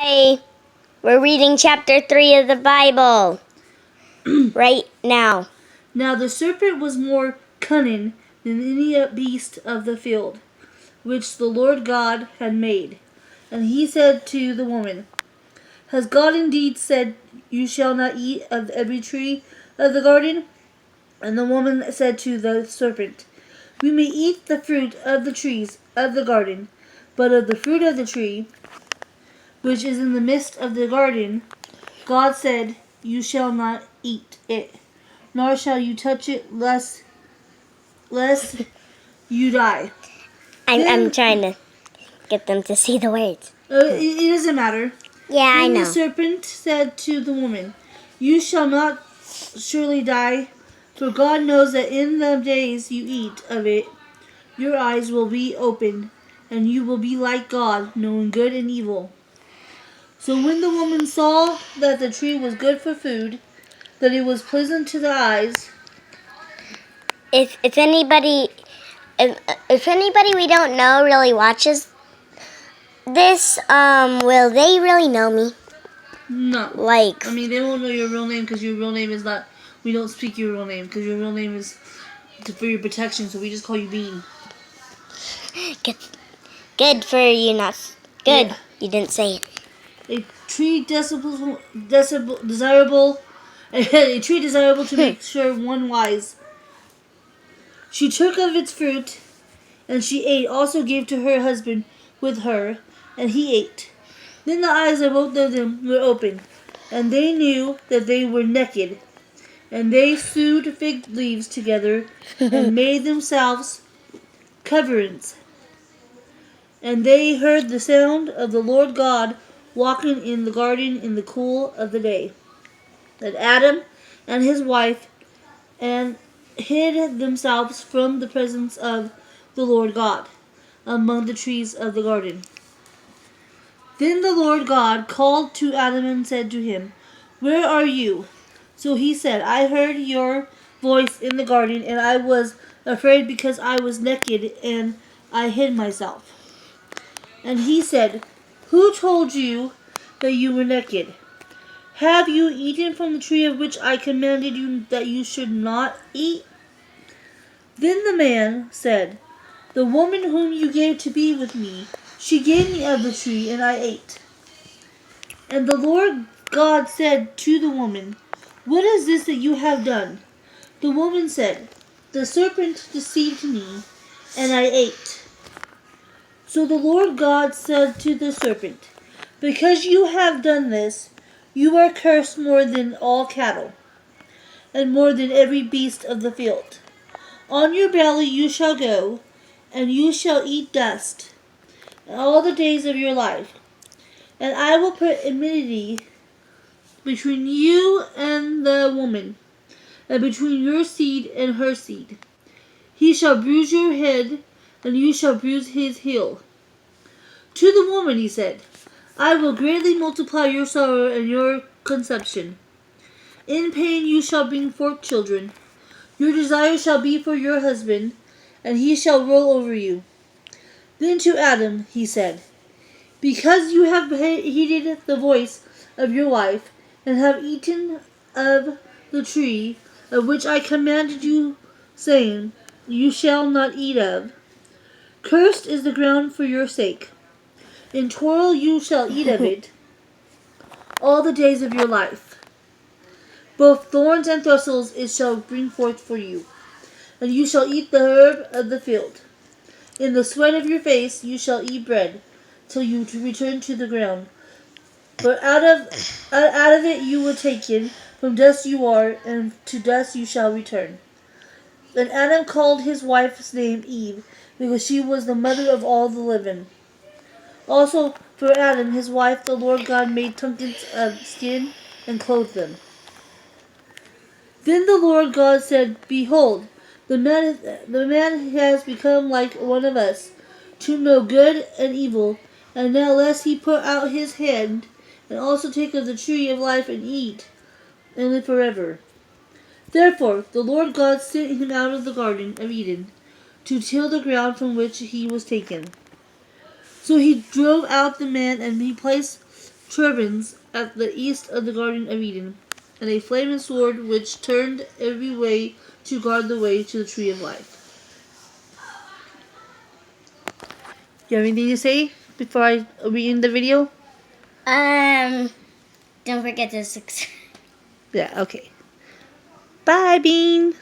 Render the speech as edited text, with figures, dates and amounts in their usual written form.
Hey, we're reading chapter 3 of the Bible right now. Now the serpent was more cunning than any beast of the field, which the Lord God had made. And he said to the woman, Has God indeed said, You shall not eat of every tree of the garden? And the woman said to the serpent, We may eat the fruit of the trees of the garden, but of the fruit of the tree which is in the midst of the garden, God said, You shall not eat it, nor shall you touch it, lest you die. I'm trying to get them to see the words. It doesn't matter. Yeah, I Then know. the serpent said to the woman, You shall not surely die, for God knows that in the days you eat of it, your eyes will be opened, and you will be like God, knowing good and evil. So when the woman saw that the tree was good for food, that it was pleasant to the eyes. If anybody we don't know really watches this, will they really know me? No. Like, I mean, they won't know your real name because your real name is not. We don't speak your real name because your real name is for your protection, so we just call you Bean. good for you, not good. Yeah. You didn't say it. A tree desirable a tree desirable to make sure one wise. She took of its fruit, and she ate. Also gave to her husband with her, and he ate. Then the eyes of both of them were opened, and they knew that they were naked. And they sewed fig leaves together, and made themselves coverings. And they heard the sound of the Lord God walking in the garden in the cool of the day. Then Adam and his wife and hid themselves from the presence of the Lord God among the trees of the garden. Then the Lord God called to Adam and said to him, Where are you? So he said, I heard your voice in the garden, and I was afraid because I was naked, and I hid myself. And he said, Who told you that you were naked? Have you eaten from the tree of which I commanded you that you should not eat? Then the man said, The woman whom you gave to be with me, she gave me of the tree, and I ate. And the Lord God said to the woman, What is this that you have done? The woman said, The serpent deceived me, and I ate. So the Lord God said to the serpent, Because you have done this, you are cursed more than all cattle, and more than every beast of the field. On your belly you shall go, and you shall eat dust all the days of your life. And I will put enmity between you and the woman, and between your seed and her seed. He shall bruise your head, and you shall bruise his heel. To the woman he said, I will greatly multiply your sorrow and your conception. In pain you shall bring forth children. Your desire shall be for your husband, and he shall rule over you. Then to Adam he said, Because you have heeded the voice of your wife, and have eaten of the tree of which I commanded you, saying, You shall not eat of, cursed is the ground for your sake. In toil you shall eat of it all the days of your life. Both thorns and thistles it shall bring forth for you, and you shall eat the herb of the field. In the sweat of your face you shall eat bread, till you return to the ground. For out of it you were taken, from dust you are, and to dust you shall return. And Adam called his wife's name Eve, because she was the mother of all the living. Also for Adam his wife the Lord God made tunics of skin, and clothed them. Then the Lord God said, Behold, the man has become like one of us, to know good and evil. And now lest he put out his hand, and also take of the tree of life and eat, and live forever. Therefore the Lord God sent him out of the garden of Eden, to till the ground from which he was taken. So he drove out the man, and he placed cherubims at the east of the Garden of Eden, and a flaming sword which turned every way to guard the way to the tree of life. You have anything to say before we end the video? Don't forget to subscribe. Yeah, okay. Bye, Bean.